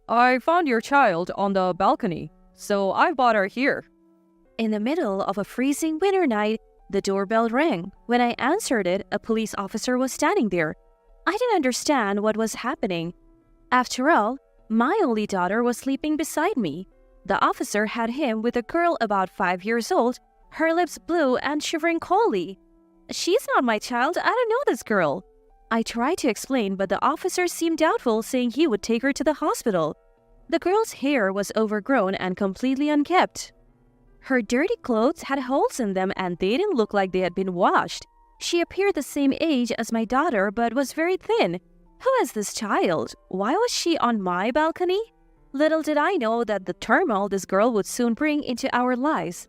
I found your child on the balcony, so I brought her here. In the middle of a freezing winter night, the doorbell rang. When I answered it, a police officer was standing there. I didn't understand what was happening. After all, my only daughter was sleeping beside me. The officer had him with a girl about 5 years old, her lips blue and shivering coldly. "She's not my child. I don't know this girl." I tried to explain, but the officer seemed doubtful, saying he would take her to the hospital. The girl's hair was overgrown and completely unkempt. Her dirty clothes had holes in them and they didn't look like they had been washed. She appeared the same age as my daughter but was very thin. Who is this child? Why was she on my balcony? Little did I know that the turmoil this girl would soon bring into our lives.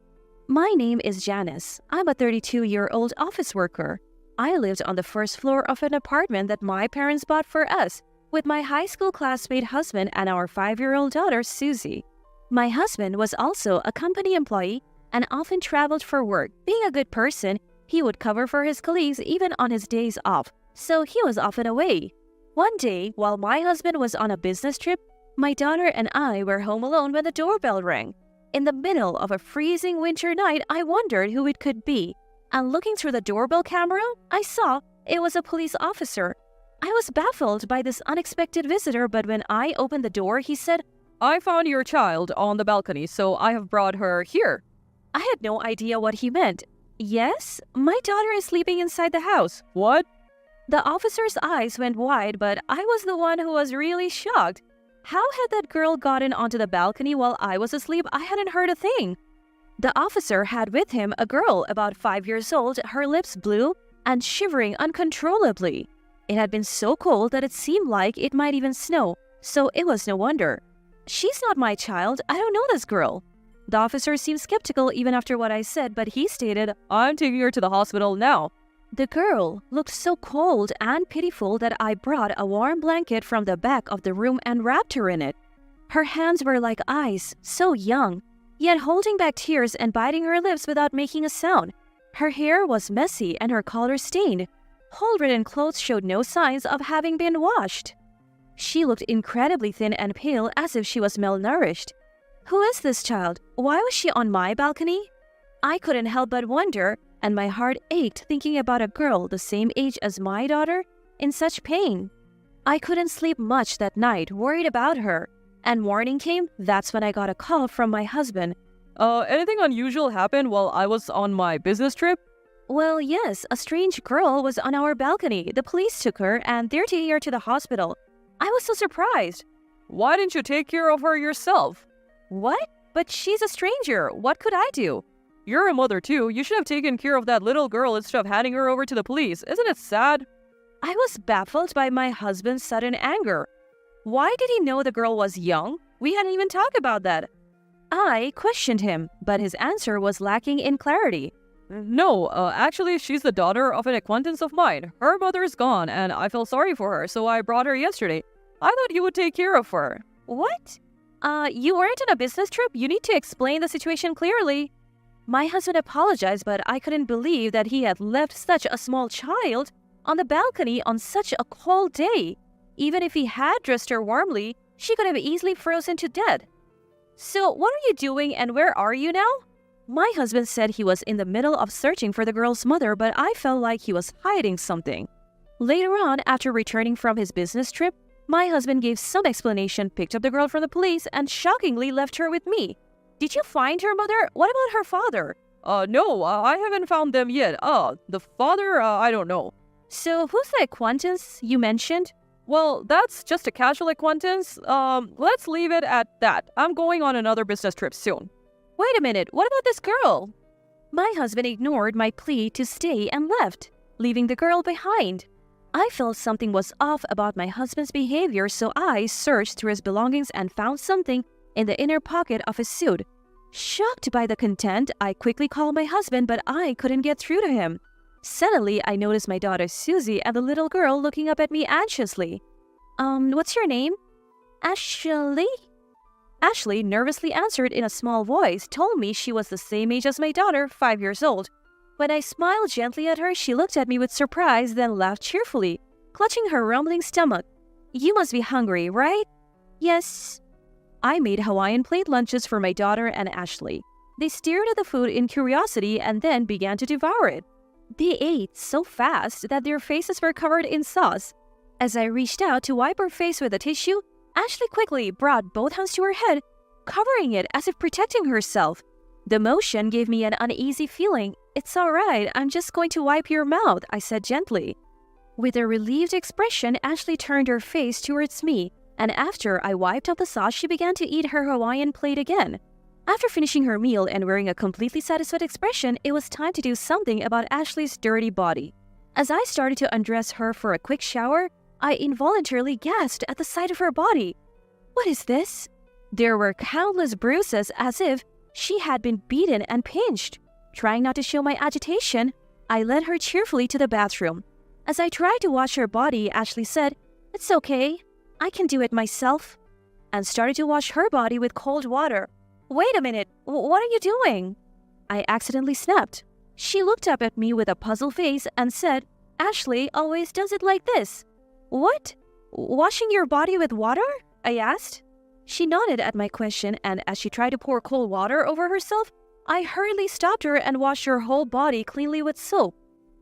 My name is Janice. I'm a 32-year-old office worker. I lived on the first floor of an apartment that my parents bought for us, with my high school classmate husband and our 5-year-old daughter, Susie. My husband was also a company employee and often traveled for work. Being a good person, he would cover for his colleagues even on his days off, so he was often away. One day, while my husband was on a business trip, my daughter and I were home alone when the doorbell rang. In the middle of a freezing winter night, I wondered who it could be, and looking through the doorbell camera, I saw it was a police officer. I was baffled by this unexpected visitor, but when I opened the door, he said, I found your child on the balcony, so I have brought her here. I had no idea what he meant. Yes, my daughter is sleeping inside the house. What? The officer's eyes went wide, but I was the one who was really shocked. How had that girl gotten onto the balcony while I was asleep? I hadn't heard a thing. The officer had with him a girl about 5 years old, her lips blue and shivering uncontrollably. It had been so cold that it seemed like it might even snow, so it was no wonder. "She's not my child. I don't know this girl." The officer seemed skeptical even after what I said, but he stated, I'm taking her to the hospital now. The girl looked so cold and pitiful that I brought a warm blanket from the back of the room and wrapped her in it. Her hands were like ice, so young, yet holding back tears and biting her lips without making a sound. Her hair was messy and her collar stained. Hole-ridden clothes showed no signs of having been washed. She looked incredibly thin and pale, as if she was malnourished. Who is this child? Why was she on my balcony? I couldn't help but wonder, and my heart ached thinking about a girl the same age as my daughter in such pain. I couldn't sleep much that night, worried about her. And morning came, that's when I got a call from my husband. Anything unusual happened while I was on my business trip? Well, yes, a strange girl was on our balcony. The police took her and they're taking her to the hospital. I was so surprised. Why didn't you take care of her yourself? What? But she's a stranger. What could I do? You're a mother too. You should have taken care of that little girl instead of handing her over to the police. Isn't it sad? I was baffled by my husband's sudden anger. Why did he know the girl was young? We hadn't even talked about that. I questioned him, but his answer was lacking in clarity. No, actually, she's the daughter of an acquaintance of mine. Her mother is gone, and I felt sorry for her, so I brought her yesterday. I thought you would take care of her. What? You weren't on a business trip? You need to explain the situation clearly. My husband apologized, but I couldn't believe that he had left such a small child on the balcony on such a cold day. Even if he had dressed her warmly, she could have easily frozen to death. So what are you doing and where are you now? My husband said he was in the middle of searching for the girl's mother, but I felt like he was hiding something. Later on, after returning from his business trip, my husband gave some explanation, picked up the girl from the police, and shockingly left her with me. Did you find her mother? What about her father? No, I haven't found them yet. The father, I don't know. So who's the acquaintance you mentioned? Well, that's just a casual acquaintance. Let's leave it at that. I'm going on another business trip soon. Wait a minute, what about this girl? My husband ignored my plea to stay and left, leaving the girl behind. I felt something was off about my husband's behavior, so I searched through his belongings and found something in the inner pocket of his suit. Shocked by the content, I quickly called my husband, but I couldn't get through to him. Suddenly, I noticed my daughter Susie and the little girl looking up at me anxiously. What's your name? Ashley? Ashley nervously answered in a small voice, told me she was the same age as my daughter, 5 years old. When I smiled gently at her, she looked at me with surprise, then laughed cheerfully, clutching her rumbling stomach. You must be hungry, right? Yes. I made Hawaiian plate lunches for my daughter and Ashley. They stared at the food in curiosity and then began to devour it. They ate so fast that their faces were covered in sauce. As I reached out to wipe her face with a tissue, Ashley quickly brought both hands to her head, covering it as if protecting herself. The motion gave me an uneasy feeling. "It's all right, I'm just going to wipe your mouth," I said gently. With a relieved expression, Ashley turned her face towards me, and after I wiped off the sauce, she began to eat her Hawaiian plate again. After finishing her meal and wearing a completely satisfied expression, it was time to do something about Ashley's dirty body. As I started to undress her for a quick shower, I involuntarily gasped at the sight of her body. What is this? There were countless bruises as if she had been beaten and pinched. Trying not to show my agitation, I led her cheerfully to the bathroom. As I tried to wash her body, Ashley said, "It's okay, I can do it myself," and started to wash her body with cold water. "Wait a minute, what are you doing?" I accidentally snapped. She looked up at me with a puzzled face and said, "Ashley always does it like this." "What? Washing your body with water?" I asked. She nodded at my question, and as she tried to pour cold water over herself, I hurriedly stopped her and washed her whole body cleanly with soap.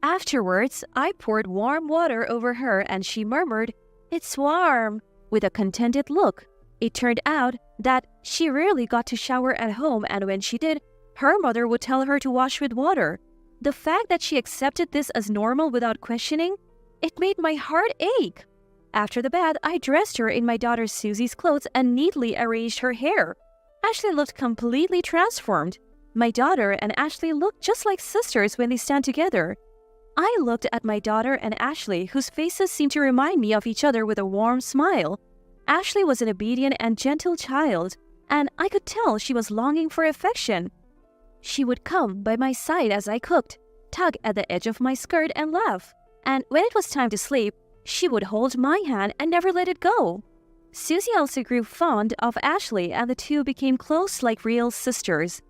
Afterwards, I poured warm water over her and she murmured, "It's warm," with a contented look. It turned out that she rarely got to shower at home, and when she did, her mother would tell her to wash with water. The fact that she accepted this as normal without questioning, it made my heart ache. After the bath, I dressed her in my daughter Susie's clothes and neatly arranged her hair. Ashley looked completely transformed. My daughter and Ashley looked just like sisters when they stand together. I looked at my daughter and Ashley, whose faces seemed to remind me of each other, with a warm smile. Ashley was an obedient and gentle child, and I could tell she was longing for affection. She would come by my side as I cooked, tug at the edge of my skirt and laugh. And when it was time to sleep, she would hold my hand and never let it go. Susie also grew fond of Ashley, and the two became close like real sisters.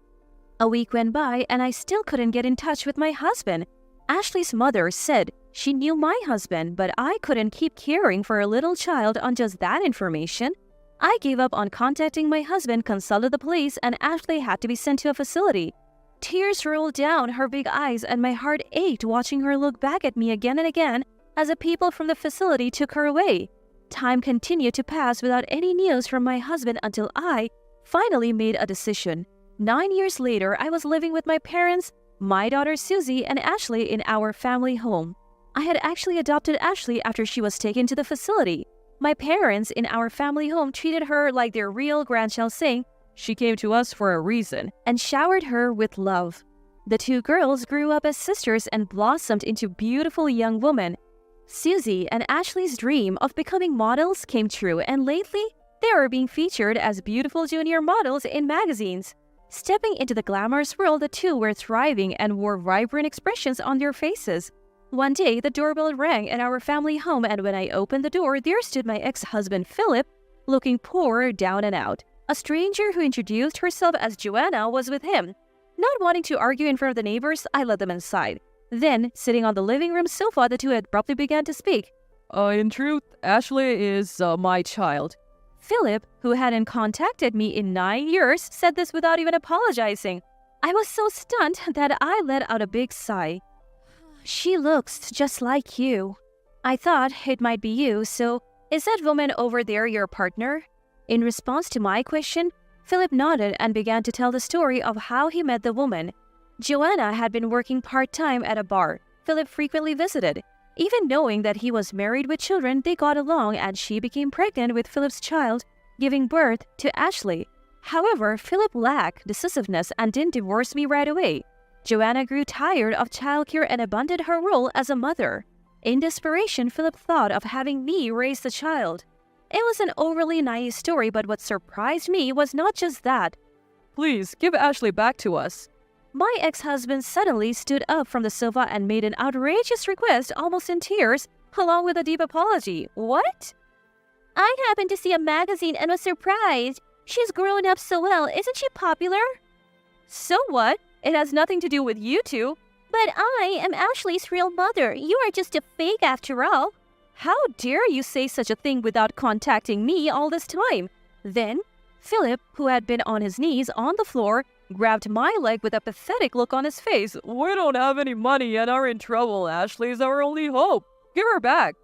A week went by and I still couldn't get in touch with my husband. Ashley's mother said she knew my husband, but I couldn't keep caring for a little child on just that information. I gave up on contacting my husband, consulted the police, and Ashley had to be sent to a facility. Tears rolled down her big eyes and my heart ached watching her look back at me again and again as the people from the facility took her away. Time continued to pass without any news from my husband until I finally made a decision. 9 years later, I was living with my parents, my daughter Susie, and Ashley in our family home. I had actually adopted Ashley after she was taken to the facility. My parents in our family home treated her like their real grandchild, saying, "She came to us for a reason," and showered her with love. The two girls grew up as sisters and blossomed into beautiful young women. Susie and Ashley's dream of becoming models came true, and lately, they are being featured as beautiful junior models in magazines. Stepping into the glamorous world, the two were thriving and wore vibrant expressions on their faces. One day, the doorbell rang at our family home, and when I opened the door, there stood my ex-husband Philip, looking poor, down and out. A stranger who introduced herself as Joanna was with him. Not wanting to argue in front of the neighbors, I let them inside. Then, sitting on the living room sofa, the two abruptly began to speak. In truth, Ashley is my child." Philip, who hadn't contacted me in 9 years, said this without even apologizing. I was so stunned that I let out a big sigh. "She looks just like you." I thought it might be you, so is that woman over there your partner? In response to my question, Philip nodded and began to tell the story of how he met the woman. Joanna had been working part-time at a bar Philip frequently visited. Even knowing that he was married with children, they got along and she became pregnant with Philip's child, giving birth to Ashley. However, Philip lacked decisiveness and didn't divorce me right away. Joanna grew tired of childcare and abandoned her role as a mother. In desperation, Philip thought of having me raise the child. It was an overly naive story, but what surprised me was not just that. "Please, give Ashley back to us." My ex-husband suddenly stood up from the sofa and made an outrageous request, almost in tears, along with a deep apology. "What?" "I happened to see a magazine and was surprised. She's grown up so well. Isn't she popular?" "So what? It has nothing to do with you two." "But I am Ashley's real mother. You are just a fake after all." "How dare you say such a thing without contacting me all this time?" Then, Philip, who had been on his knees on the floor, grabbed my leg with a pathetic look on his face. We don't have any money and are in trouble. Ashley's our only hope. Give her back.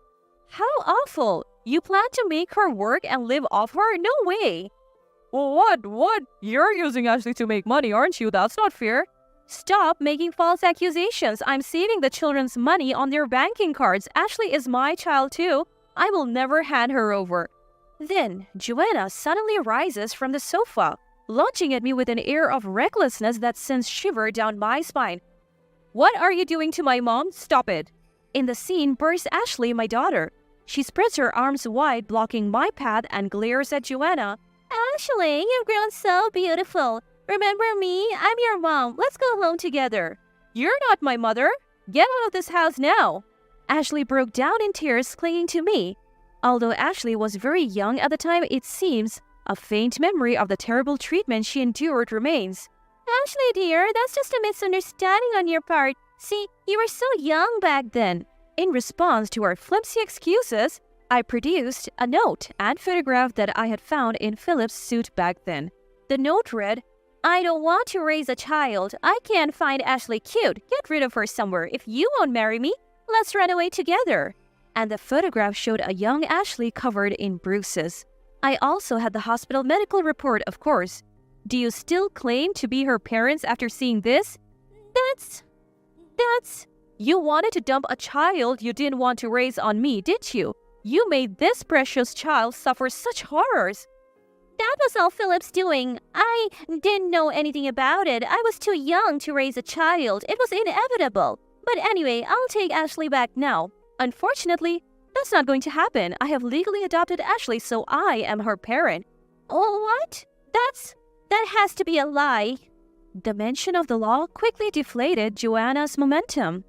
How awful! You plan to make her work and live off her? No way! Well, what? You're using Ashley to make money, aren't you? That's not fair. Stop making false accusations. I'm saving the children's money on their banking cards. Ashley is my child too. I will never hand her over. Then, Joanna suddenly rises from the sofa, launching at me with an air of recklessness that sends shiver down my spine. What are you doing to my mom? Stop it. In the scene bursts Ashley, my daughter. She spreads her arms wide, blocking my path, and glares at Joanna. Ashley, you've grown so beautiful. Remember me? I'm your mom. Let's go home together. You're not my mother. Get out of this house now. Ashley broke down in tears, clinging to me. Although Ashley was very young at the time, it seems a faint memory of the terrible treatment she endured remains. Ashley, dear, that's just a misunderstanding on your part. See, you were so young back then. In response to her flimsy excuses, I produced a note and photograph that I had found in Philip's suit back then. The note read, I don't want to raise a child. I can't find Ashley cute. Get rid of her somewhere. If you won't marry me, let's run away together. And the photograph showed a young Ashley covered in bruises. I also had the hospital medical report, of course. Do you still claim to be her parents after seeing this? That's... You wanted to dump a child you didn't want to raise on me, did you? You made this precious child suffer such horrors. That was all Philip's doing. I didn't know anything about it. I was too young to raise a child. It was inevitable. But anyway, I'll take Ashley back now. Unfortunately, that's not going to happen. I have legally adopted Ashley, so I am her parent. Oh, what? That has to be a lie. The mention of the law quickly deflated Joanna's momentum.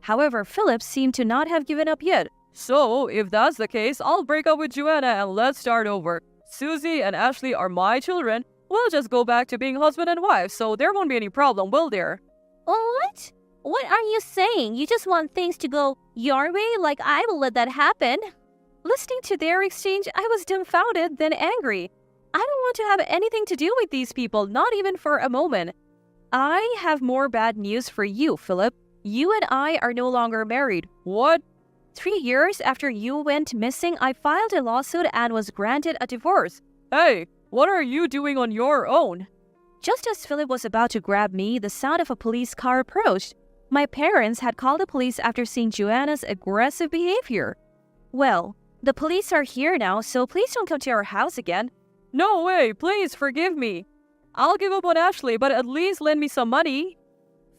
However, Philip seemed to not have given up yet. So, if that's the case, I'll break up with Joanna and let's start over. Susie and Ashley are my children. We'll just go back to being husband and wife, so there won't be any problem, will there? What? What are you saying? You just want things to go your way? Like I will let that happen? Listening to their exchange, I was dumbfounded, then angry. I don't want to have anything to do with these people, not even for a moment. I have more bad news for you, Philip. You and I are no longer married. What? 3 years after you went missing, I filed a lawsuit and was granted a divorce. Hey, what are you doing on your own? Just as Philip was about to grab me, the sound of a police car approached. My parents had called the police after seeing Joanna's aggressive behavior. Well, the police are here now, so please don't come to our house again. No way, please forgive me. I'll give up on Ashley, but at least lend me some money.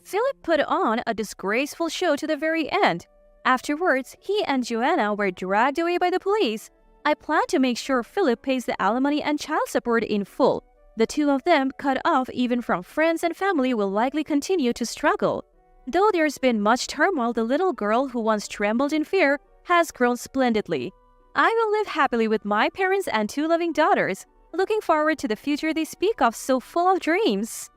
Philip put on a disgraceful show to the very end. Afterwards, he and Joanna were dragged away by the police. I plan to make sure Philip pays the alimony and child support in full. The two of them, cut off even from friends and family, will likely continue to struggle. Though there's been much turmoil, the little girl who once trembled in fear has grown splendidly. I will live happily with my parents and 2 loving daughters, looking forward to the future they speak of so full of dreams.